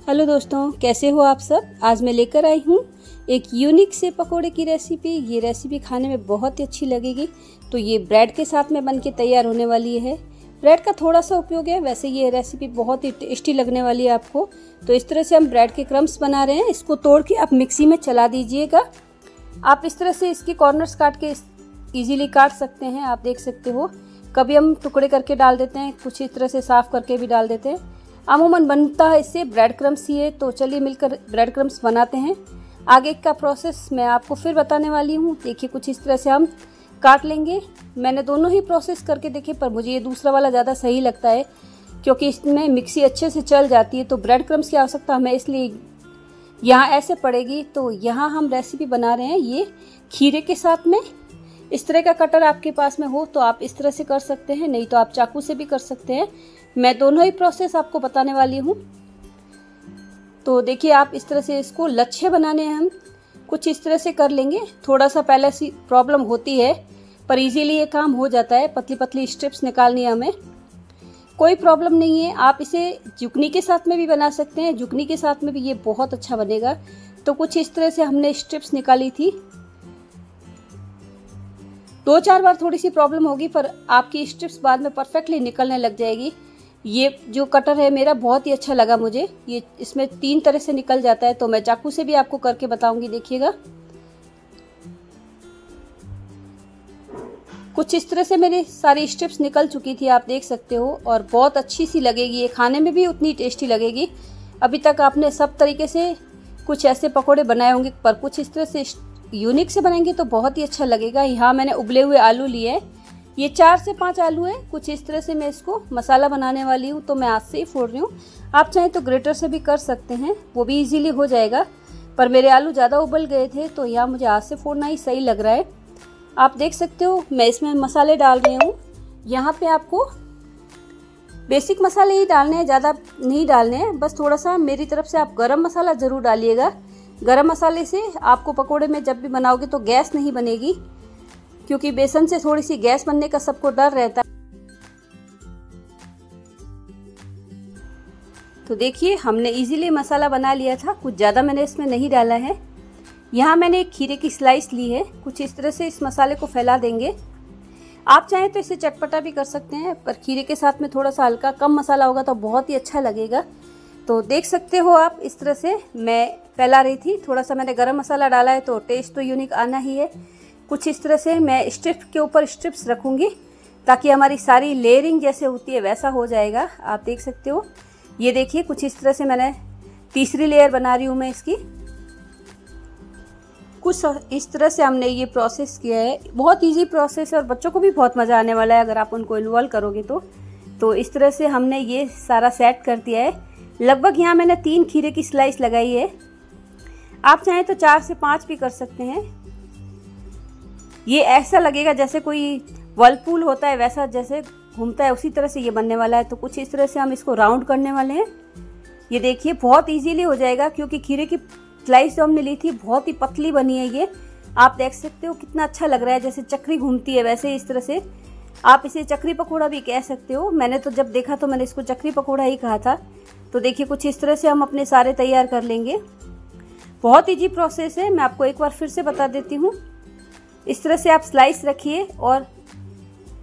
Hello दोस्तों, कैसे हो आप सब। आज मैं लेकर आई हूँ एक यूनिक से पकोड़े की रेसिपी। ये रेसिपी खाने में बहुत ही अच्छी लगेगी। तो ये ब्रेड के साथ में बन के तैयार होने वाली है। ब्रेड का थोड़ा सा उपयोग है, वैसे ये रेसिपी बहुत ही टेस्टी लगने वाली है आपको। तो इस तरह से हम ब्रेड के क्रम्स बना रहे हैं। इसको तोड़ के आप मिक्सी में चला दीजिएगा। आप इस तरह से इसके कॉर्नर्स काट के ईजिली काट सकते हैं। आप देख सकते हो, कभी हम टुकड़े करके डाल देते हैं, कुछ इस तरह से साफ करके भी डाल देते हैं। अमूमन बनता है इससे ब्रेड क्रम्स ही है। तो चलिए मिलकर ब्रेड क्रम्स बनाते हैं। आगे का प्रोसेस मैं आपको फिर बताने वाली हूँ। देखिए, कुछ इस तरह से हम काट लेंगे। मैंने दोनों ही प्रोसेस करके देखे, पर मुझे ये दूसरा वाला ज़्यादा सही लगता है क्योंकि इसमें मिक्सी अच्छे से चल जाती है। तो ब्रेड क्रम्स की आवश्यकता हमें इसलिए यहाँ ऐसे पड़ेगी। तो यहाँ हम रेसिपी बना रहे हैं ये खीरे के साथ में। इस तरह का कटर आपके पास में हो तो आप इस तरह से कर सकते हैं, नहीं तो आप चाकू से भी कर सकते हैं। मैं दोनों ही प्रोसेस आपको बताने वाली हूँ। तो देखिए, आप इस तरह से इसको लच्छे बनाने हैं, हम कुछ इस तरह से कर लेंगे। थोड़ा सा पहले से प्रॉब्लम होती है, पर इजीली ये काम हो जाता है। पतली पतली स्ट्रिप्स निकालनी है हमें, कोई प्रॉब्लम नहीं है। आप इसे जुकनी के साथ में भी बना सकते हैं, जुकनी के साथ में भी ये बहुत अच्छा बनेगा। तो कुछ इस तरह से हमने स्ट्रिप्स निकाली थी। 2-4 बार थोड़ी सी प्रॉब्लम होगी, पर आपकी स्ट्रिप्स बाद में परफेक्टली निकलने लग जाएगी। ये जो कटर है मेरा बहुत ही अच्छा लगा मुझे। ये इसमें 3 तरह से निकल जाता है। तो मैं चाकू से भी आपको करके बताऊंगी, देखिएगा। कुछ इस तरह से मेरी सारी स्ट्रिप्स निकल चुकी थी, आप देख सकते हो। और बहुत अच्छी सी लगेगी ये, खाने में भी उतनी टेस्टी लगेगी। अभी तक आपने सब तरीके से कुछ ऐसे पकोड़े बनाए होंगे, पर कुछ इस तरह से यूनिक से बनाएंगे तो बहुत ही अच्छा लगेगा। यहाँ मैंने उबले हुए आलू लिए हैं, ये 4 से 5 आलू है। कुछ इस तरह से मैं इसको मसाला बनाने वाली हूँ, तो मैं हाथ से ही फोड़ रही हूँ। आप चाहें तो ग्रेटर से भी कर सकते हैं, वो भी इजीली हो जाएगा। पर मेरे आलू ज़्यादा उबल गए थे, तो यहाँ मुझे हाथ से फोड़ना ही सही लग रहा है। आप देख सकते हो, मैं इसमें मसाले डाल रही हूँ। यहाँ पे आपको बेसिक मसाले ही डालने हैं, ज़्यादा नहीं डालने हैं। बस थोड़ा सा मेरी तरफ से आप गरम मसाला ज़रूर डालिएगा। गरम मसाले से आपको पकोड़े में जब भी बनाओगे तो गैस नहीं बनेगी, क्योंकि बेसन से थोड़ी सी गैस बनने का सबको डर रहता है। तो देखिए, हमने इजीली मसाला बना लिया था, कुछ ज़्यादा मैंने इसमें नहीं डाला है। यहाँ मैंने एक खीरे की स्लाइस ली है। कुछ इस तरह से इस मसाले को फैला देंगे। आप चाहें तो इसे चटपटा भी कर सकते हैं, पर खीरे के साथ में थोड़ा सा हल्का कम मसाला होगा तो बहुत ही अच्छा लगेगा। तो देख सकते हो आप, इस तरह से मैं फैला रही थी। थोड़ा सा मैंने गरम मसाला डाला है, तो टेस्ट तो यूनिक आना ही है। कुछ इस तरह से मैं स्ट्रिप के ऊपर स्ट्रिप्स रखूँगी, ताकि हमारी सारी लेयरिंग जैसे होती है वैसा हो जाएगा। आप देख सकते हो, ये देखिए, कुछ इस तरह से मैंने तीसरी लेयर बना रही हूँ मैं इसकी। कुछ इस तरह से हमने ये प्रोसेस किया है। बहुत इजी प्रोसेस है और बच्चों को भी बहुत मज़ा आने वाला है अगर आप उनको इन्वॉल्व करोगे तो इस तरह से हमने ये सारा सेट कर दिया है। लगभग यहाँ मैंने 3 खीरे की स्लाइस लगाई है। आप चाहें तो 4 से 5 भी कर सकते हैं। ये ऐसा लगेगा जैसे कोई वर्लपूल होता है, वैसा जैसे घूमता है उसी तरह से ये बनने वाला है। तो कुछ इस तरह से हम इसको राउंड करने वाले हैं। ये देखिए, बहुत इजीली हो जाएगा, क्योंकि खीरे की स्लाइस जो हमने ली थी बहुत ही पतली बनी है ये। आप देख सकते हो कितना अच्छा लग रहा है, जैसे चक्री घूमती है वैसे। इस तरह से आप इसे चक्री पकौड़ा भी कह सकते हो। मैंने तो जब देखा तो मैंने इसको चक्री पकौड़ा ही कहा था। तो देखिए, कुछ इस तरह से हम अपने सारे तैयार कर लेंगे। बहुत ईजी प्रोसेस है, मैं आपको एक बार फिर से बता देती हूँ। इस तरह से आप स्लाइस रखिए और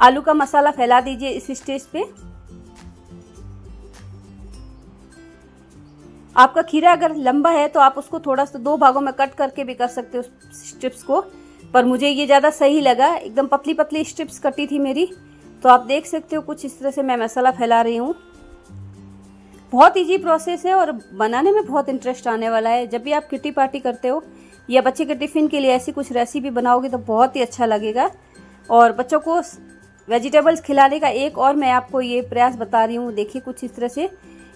आलू का मसाला फैला दीजिए इस स्टेज पे। आपका खीरा अगर लंबा है तो आप उसको थोड़ा सा 2 भागों में कट करके भी कर सकते हो स्ट्रिप्स को, पर मुझे ये ज़्यादा सही लगा। एकदम पतली पतली स्ट्रिप्स कटी थी मेरी। तो आप देख सकते हो, कुछ इस तरह से मैं मसाला फैला रही हूँ। बहुत इजी प्रोसेस है और बनाने में बहुत इंटरेस्ट आने वाला है। जब भी आप किटी पार्टी करते हो या बच्चे के टिफ़िन के लिए ऐसी कुछ रेसिपी बनाओगे तो बहुत ही अच्छा लगेगा। और बच्चों को वेजिटेबल्स खिलाने का एक और मैं आपको ये प्रयास बता रही हूँ। देखिए, कुछ इस तरह से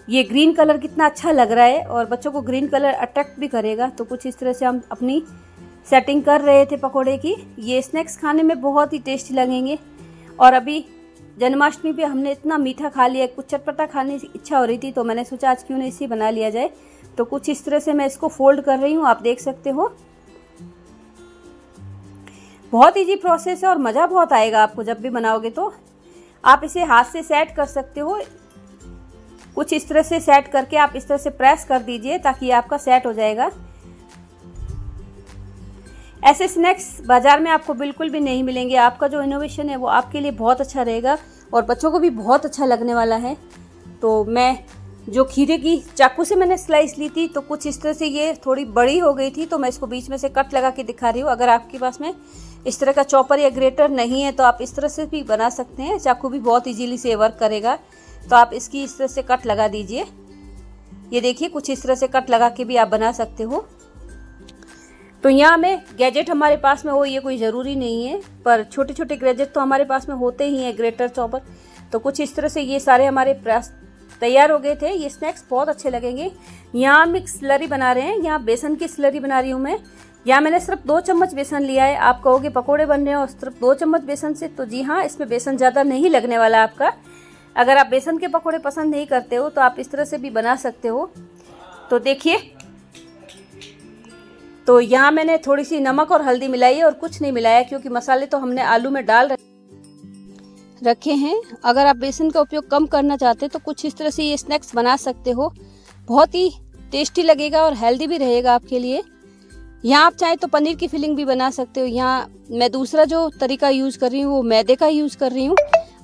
ये ग्रीन कलर कितना अच्छा लग रहा है और बच्चों को ग्रीन कलर अट्रैक्ट भी करेगा। तो कुछ इस तरह से हम अपनी सेटिंग कर रहे थे पकोड़े की। ये स्नैक्स खाने में बहुत ही टेस्टी लगेंगे। और अभी जन्माष्टमी पे हमने इतना मीठा खा लिया, कुछ चटपटा खाने की इच्छा हो रही थी, तो मैंने सोचा आज क्यों नहीं इसे बना लिया जाए। तो कुछ इस तरह से मैं इसको फोल्ड कर रही हूँ, आप देख सकते हो। बहुत इजी प्रोसेस है और मज़ा बहुत आएगा आपको जब भी बनाओगे। तो आप इसे हाथ से सेट कर सकते हो। कुछ इस तरह से सेट करके आप इस तरह से प्रेस कर दीजिए ताकि ये आपका सेट हो जाएगा। ऐसे स्नैक्स बाजार में आपको बिल्कुल भी नहीं मिलेंगे। आपका जो इनोवेशन है वो आपके लिए बहुत अच्छा रहेगा और बच्चों को भी बहुत अच्छा लगने वाला है। तो मैं जो खीरे की चाकू से मैंने स्लाइस ली थी तो कुछ इस तरह से ये थोड़ी बड़ी हो गई थी, तो मैं इसको बीच में से कट लगा के दिखा रही हूँ। अगर आपके पास में इस तरह का चॉपर या ग्रेटर नहीं है तो आप इस तरह से भी बना सकते हैं। चाकू भी बहुत इजीली से वर्क करेगा, तो आप इसकी इस तरह से कट लगा दीजिए। ये देखिए कुछ इस तरह से कट लगा के भी आप बना सकते हो। तो यहाँ में गैजेट हमारे पास में हो ये कोई ज़रूरी नहीं है, पर छोटे छोटे गैजेट तो हमारे पास में होते ही हैं, ग्रेटर, चॉपर। तो कुछ इस तरह से ये सारे हमारे प्रेस तैयार हो गए थे। ये स्नैक्स बहुत अच्छे लगेंगे। यहाँ हम एक स्लरी बना रहे हैं। यहाँ बेसन की स्लरी बना रही हूँ मैं। यहाँ मैंने सिर्फ 2 चम्मच बेसन लिया है। आप कहोगे पकोड़े बन रहे हैं और सिर्फ 2 चम्मच बेसन से, तो जी हाँ, इसमें बेसन ज़्यादा नहीं लगने वाला आपका। अगर आप बेसन के पकोड़े पसंद नहीं करते हो तो आप इस तरह से भी बना सकते हो। तो देखिए, तो यहाँ मैंने थोड़ी सी नमक और हल्दी मिलाई है और कुछ नहीं मिलाया क्योंकि मसाले तो हमने आलू में डाल रखे हैं। अगर आप बेसन का उपयोग कम करना चाहते हैं तो कुछ इस तरह से ये स्नैक्स बना सकते हो। बहुत ही टेस्टी लगेगा और हेल्दी भी रहेगा आपके लिए। यहाँ आप चाहे तो पनीर की फिलिंग भी बना सकते हो। यहाँ मैं दूसरा जो तरीका यूज़ कर रही हूँ वो मैदे का यूज़ कर रही हूँ।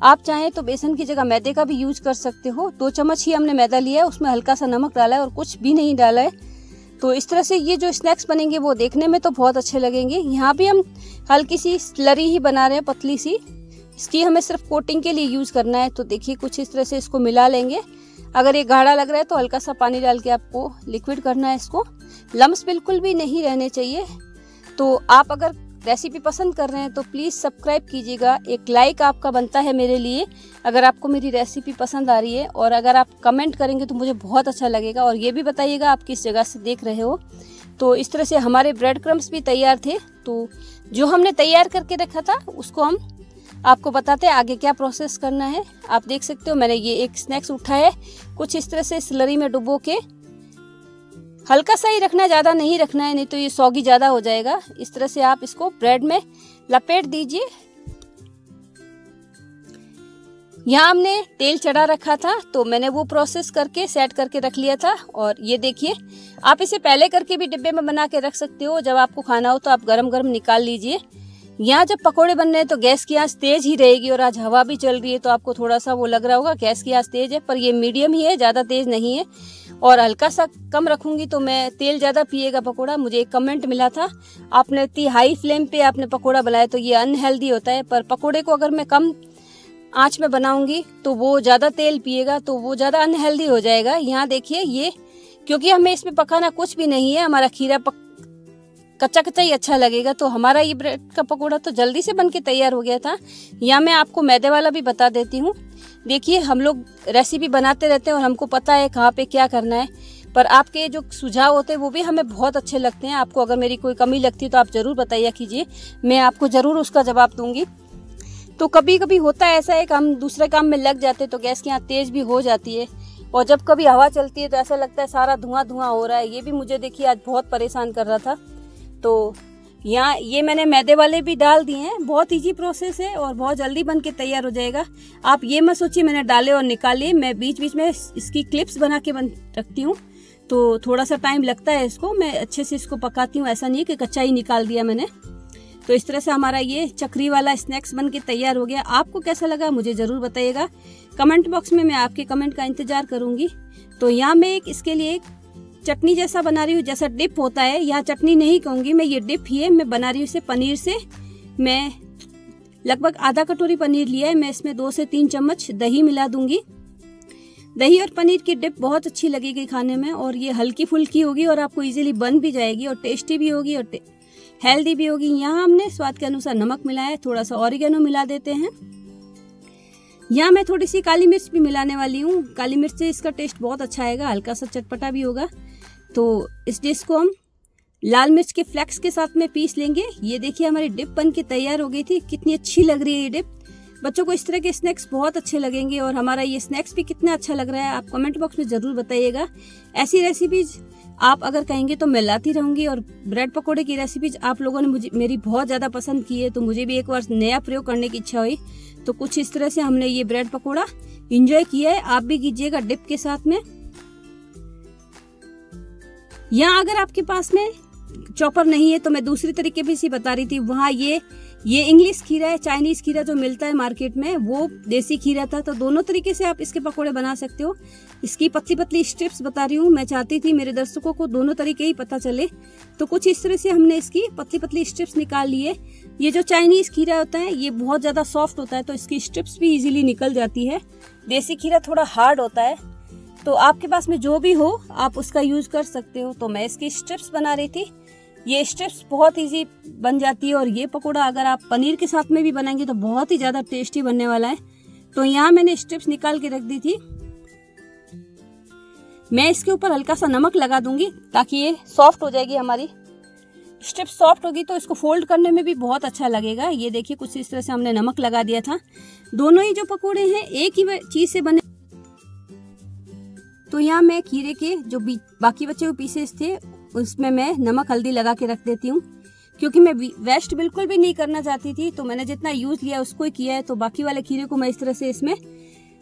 आप चाहें तो बेसन की जगह मैदे का भी यूज़ कर सकते हो। 2 चम्मच ही हमने मैदा लिया है, उसमें हल्का सा नमक डाला है और कुछ भी नहीं डाला है। तो इस तरह से ये जो स्नैक्स बनेंगे वो देखने में तो बहुत अच्छे लगेंगे। यहाँ भी हम हल्की सी स्लरी ही बना रहे हैं, पतली सी। इसकी हमें सिर्फ कोटिंग के लिए यूज़ करना है। तो देखिए कुछ इस तरह से इसको मिला लेंगे। अगर ये गाढ़ा लग रहा है तो हल्का सा पानी डाल के आपको लिक्विड करना है इसको। लम्स बिल्कुल भी नहीं रहने चाहिए। तो आप अगर रेसिपी पसंद कर रहे हैं तो प्लीज़ सब्सक्राइब कीजिएगा। एक लाइक आपका बनता है मेरे लिए अगर आपको मेरी रेसिपी पसंद आ रही है, और अगर आप कमेंट करेंगे तो मुझे बहुत अच्छा लगेगा। और ये भी बताइएगा आप किस जगह से देख रहे हो। तो इस तरह से हमारे ब्रेड क्रम्स भी तैयार थे। तो जो हमने तैयार करके रखा था उसको हम आपको बताते हैं आगे क्या प्रोसेस करना है। आप देख सकते हो मैंने ये एक स्नैक्स उठाया है। कुछ इस तरह से स्लरी में डुबो के हल्का सा ही रखना है, ज़्यादा नहीं रखना है, नहीं तो ये सौगी ज़्यादा हो जाएगा। इस तरह से आप इसको ब्रेड में लपेट दीजिए। यहाँ हमने तेल चढ़ा रखा था तो मैंने वो प्रोसेस करके सेट करके रख लिया था। और ये देखिए, आप इसे पहले करके भी डिब्बे में बना के रख सकते हो। जब आपको खाना हो तो आप गरम गरम निकाल लीजिए। यहाँ जब पकोड़े बन रहे हैं तो गैस की आंच तेज ही रहेगी, और आज हवा भी चल रही है तो आपको थोड़ा सा वो लग रहा होगा गैस की आंच तेज है, पर ये मीडियम ही है, ज़्यादा तेज नहीं है। और हल्का सा कम रखूंगी तो मैं तेल ज़्यादा पिएगा पकोड़ा। मुझे एक कमेंट मिला था, आपने इतनी हाई फ्लेम पे आपने पकोड़ा बनाया तो ये अनहेल्दी होता है। पर पकोड़े को अगर मैं कम आंच में बनाऊंगी तो वो ज़्यादा तेल पिएगा तो वो ज़्यादा अनहेल्दी हो जाएगा। यहाँ देखिए, ये क्योंकि हमें इसमें पकाना कुछ भी नहीं है, हमारा खीरा कच्चा कच्चा ही अच्छा लगेगा। तो हमारा ये ब्रेड का पकोड़ा तो जल्दी से बन के तैयार हो गया था। यहाँ मैं आपको मैदे वाला भी बता देती हूँ। देखिए, हम लोग रेसिपी बनाते रहते हैं और हमको पता है कहाँ पे क्या करना है, पर आपके जो सुझाव होते हैं वो भी हमें बहुत अच्छे लगते हैं। आपको अगर मेरी कोई कमी लगती है तो आप ज़रूर बताइए कीजिए, मैं आपको ज़रूर उसका जवाब दूंगी। तो कभी कभी होता है ऐसा है कि हम दूसरे काम में लग जाते हैं तो गैस की आंच तेज़ भी हो जाती है, और जब कभी हवा चलती है तो ऐसा लगता है सारा धुआं धुआं हो रहा है। ये भी मुझे देखिए आज बहुत परेशान कर रहा था। तो यहाँ ये मैंने मैदे वाले भी डाल दिए हैं। बहुत इजी प्रोसेस है और बहुत जल्दी बन के तैयार हो जाएगा। आप ये मत सोचिए मैंने डाले और निकाले, मैं बीच बीच में इसकी क्लिप्स बना के रखती हूँ, तो थोड़ा सा टाइम लगता है इसको। मैं अच्छे से इसको पकाती हूँ, ऐसा नहीं है कि कच्चा ही निकाल दिया मैंने। तो इस तरह से हमारा ये चक्री वाला स्नैक्स बन के तैयार हो गया। आपको कैसा लगा मुझे ज़रूर बताइएगा कमेंट बॉक्स में, मैं आपके कमेंट का इंतजार करूँगी। तो यहाँ मैं इसके लिए चटनी जैसा बना रही हूँ, जैसा डिप होता है। यहाँ चटनी नहीं कहूँगी मैं, ये डिप ही है। मैं बना रही हूँ इसे पनीर से। मैं लगभग आधा कटोरी पनीर लिया है। मैं इसमें 2 से 3 चम्मच दही मिला दूंगी। दही और पनीर की डिप बहुत अच्छी लगेगी खाने में, और ये हल्की फुल्की होगी और आपको इजीली बन भी जाएगी और टेस्टी भी होगी और हेल्दी भी होगी। यहाँ हमने स्वाद के अनुसार नमक मिलाया है, थोड़ा सा ऑरिगेनो मिला देते हैं। यहाँ मैं थोड़ी सी काली मिर्च भी मिलाने वाली हूँ। काली मिर्च से इसका टेस्ट बहुत अच्छा आएगा, हल्का सा चटपटा भी होगा। तो इस डिश को हम लाल मिर्च के फ्लेक्स के साथ में पीस लेंगे। ये देखिए हमारी डिप बन के तैयार हो गई थी। कितनी अच्छी लग रही है ये डिप। बच्चों को इस तरह के स्नैक्स बहुत अच्छे लगेंगे, और हमारा ये स्नैक्स भी कितना अच्छा लग रहा है आप कमेंट बॉक्स में ज़रूर बताइएगा। ऐसी रेसिपीज आप अगर कहेंगे तो मैं लाती रहूंगी। और ब्रेड पकोड़े की रेसिपी आप लोगों ने मेरी बहुत ज्यादा पसंद की है, तो मुझे भी एक बार नया प्रयोग करने की इच्छा हुई। तो कुछ इस तरह से हमने ये ब्रेड पकोड़ा एंजॉय किया है। आप भी कीजिएगा डिप के साथ में। यहाँ अगर आपके पास में चॉपर नहीं है तो मैं दूसरी तरीके भी से बता रही थी। वहाँ ये इंग्लिश खीरा है, चाइनीज खीरा जो मिलता है मार्केट में, वो देसी खीरा था। तो दोनों तरीके से आप इसके पकोड़े बना सकते हो। इसकी पतली पतली स्ट्रिप्स बता रही हूँ। मैं चाहती थी मेरे दर्शकों को दोनों तरीके ही पता चले। तो कुछ इस तरह से हमने इसकी पतली पतली स्ट्रिप्स निकाल लिए। ये जो चाइनीज खीरा होता है ये बहुत ज्यादा सॉफ्ट होता है, तो इसकी स्ट्रिप्स भी इजीली निकल जाती है। देसी खीरा थोड़ा हार्ड होता है, तो आपके पास में जो भी हो आप उसका यूज कर सकते हो। तो मैं इसकी स्ट्रिप्स बना रही थी। ये स्ट्रिप्स बहुत इजी बन जाती है, और ये पकोड़ा अगर आप पनीर के साथ में भी बनाएंगे तो बहुत ही ज्यादा टेस्टी बनने वाला है। तो यहाँ मैंने स्ट्रिप्स निकाल के रख दी थी। मैं इसके ऊपर हल्का सा नमक लगा दूंगी ताकि ये सॉफ्ट हो जाएगी। हमारी स्ट्रिप्स सॉफ्ट होगी तो इसको फोल्ड करने में भी बहुत अच्छा लगेगा। ये देखिए कुछ इस तरह से हमने नमक लगा दिया था। दोनों ही जो पकोड़े हैं एक ही चीज से बने। तो यहाँ मैं खीरे के जो बाकी बचे हुए पीसेस थे उसमें मैं नमक हल्दी लगा के रख देती हूँ, क्योंकि मैं वेस्ट बिल्कुल भी नहीं करना चाहती थी। तो मैंने जितना यूज लिया उसको ही किया है। तो बाकी वाले खीरे को मैं इस तरह से इसमें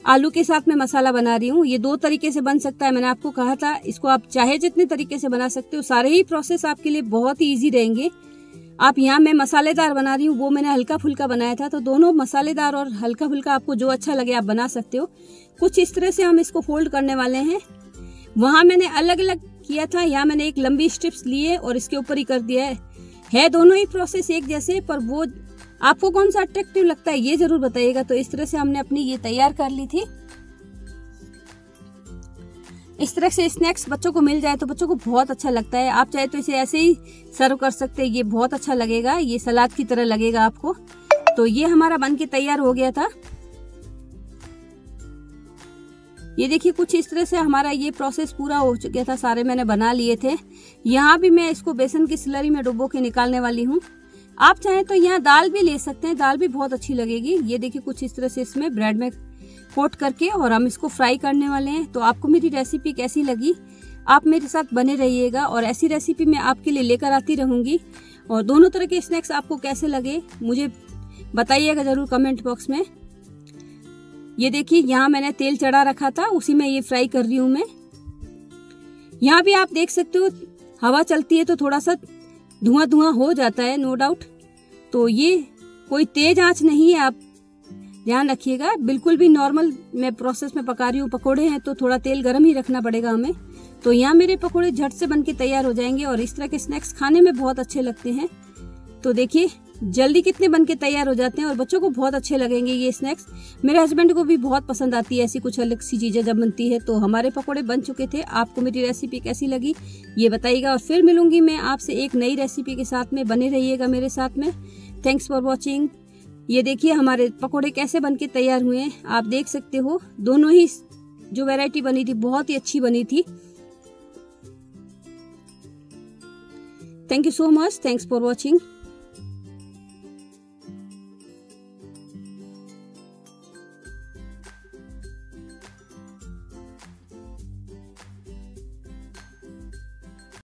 आलू के साथ में मसाला बना रही हूँ। ये दो तरीके से बन सकता है, मैंने आपको कहा था। इसको आप चाहे जितने तरीके से बना सकते हो। सारे ही प्रोसेस आपके लिए बहुत ही ईजी रहेंगे। आप यहाँ मैं मसालेदार बना रही हूँ, वो मैंने हल्का फुल्का बनाया था। तो दोनों मसालेदार और हल्का फुल्का आपको जो अच्छा लगे आप बना सकते हो। कुछ इस तरह से हम इसको फोल्ड करने वाले हैं। वहां मैंने अलग अलग किया था, यहाँ मैंने एक लंबी स्ट्रिप्स लिए और इसके ऊपर ही कर दिया है दोनों ही प्रोसेस एक जैसे, पर वो आपको कौन सा अट्रैक्टिव लगता है ये जरूर बताइएगा। तो इस तरह से हमने अपनी ये तैयार कर ली थी। इस तरह से स्नैक्स बच्चों को मिल जाए तो बच्चों को बहुत अच्छा लगता है। आप चाहे तो इसे ऐसे ही सर्व कर सकते हैं, ये बहुत अच्छा लगेगा। ये सलाद की तरह लगेगा आपको। तो ये हमारा बन के तैयार हो गया था। ये देखिए कुछ इस तरह से हमारा ये प्रोसेस पूरा हो चुका था। सारे मैंने बना लिए थे। यहाँ भी मैं इसको बेसन की स्लरी में डुबो के निकालने वाली हूँ। आप चाहें तो यहाँ दाल भी ले सकते हैं, दाल भी बहुत अच्छी लगेगी। ये देखिए कुछ इस तरह से इसमें ब्रेड में कोट करके और हम इसको फ्राई करने वाले हैं। तो आपको मेरी रेसिपी कैसी लगी आप मेरे साथ बने रहिएगा, और ऐसी रेसिपी मैं आपके लिए लेकर आती रहूंगी। और दोनों तरह के स्नैक्स आपको कैसे लगे मुझे बताइएगा जरूर कमेंट बॉक्स में। ये देखिए यहाँ मैंने तेल चढ़ा रखा था, उसी में ये फ्राई कर रही हूँ मैं। यहाँ भी आप देख सकते हो हवा चलती है तो थोड़ा सा धुआं धुआं हो जाता है, नो डाउट। तो ये कोई तेज आंच नहीं है, आप ध्यान रखिएगा। बिल्कुल भी नॉर्मल मैं प्रोसेस में पका रही हूँ। पकोड़े हैं तो थोड़ा तेल गर्म ही रखना पड़ेगा हमें। तो यहाँ मेरे पकोड़े झट से बनके तैयार हो जाएंगे, और इस तरह के स्नैक्स खाने में बहुत अच्छे लगते हैं। तो देखिए जल्दी कितने बनके तैयार हो जाते हैं, और बच्चों को बहुत अच्छे लगेंगे ये स्नैक्स। मेरे हस्बैंड को भी बहुत पसंद आती है ऐसी कुछ अलग सी चीजें जब बनती है। तो हमारे पकोड़े बन चुके थे। आपको मेरी रेसिपी कैसी लगी ये बताइएगा, और फिर मिलूंगी मैं आपसे एक नई रेसिपी के साथ में। बने रहिएगा मेरे साथ में। Thanks for watching. ये देखिए हमारे पकोड़े कैसे बनके तैयार हुए हैं, आप देख सकते हो। दोनों ही जो वैरायटी बनी थी बहुत ही अच्छी बनी थी। Thank you so much. Thanks for watching.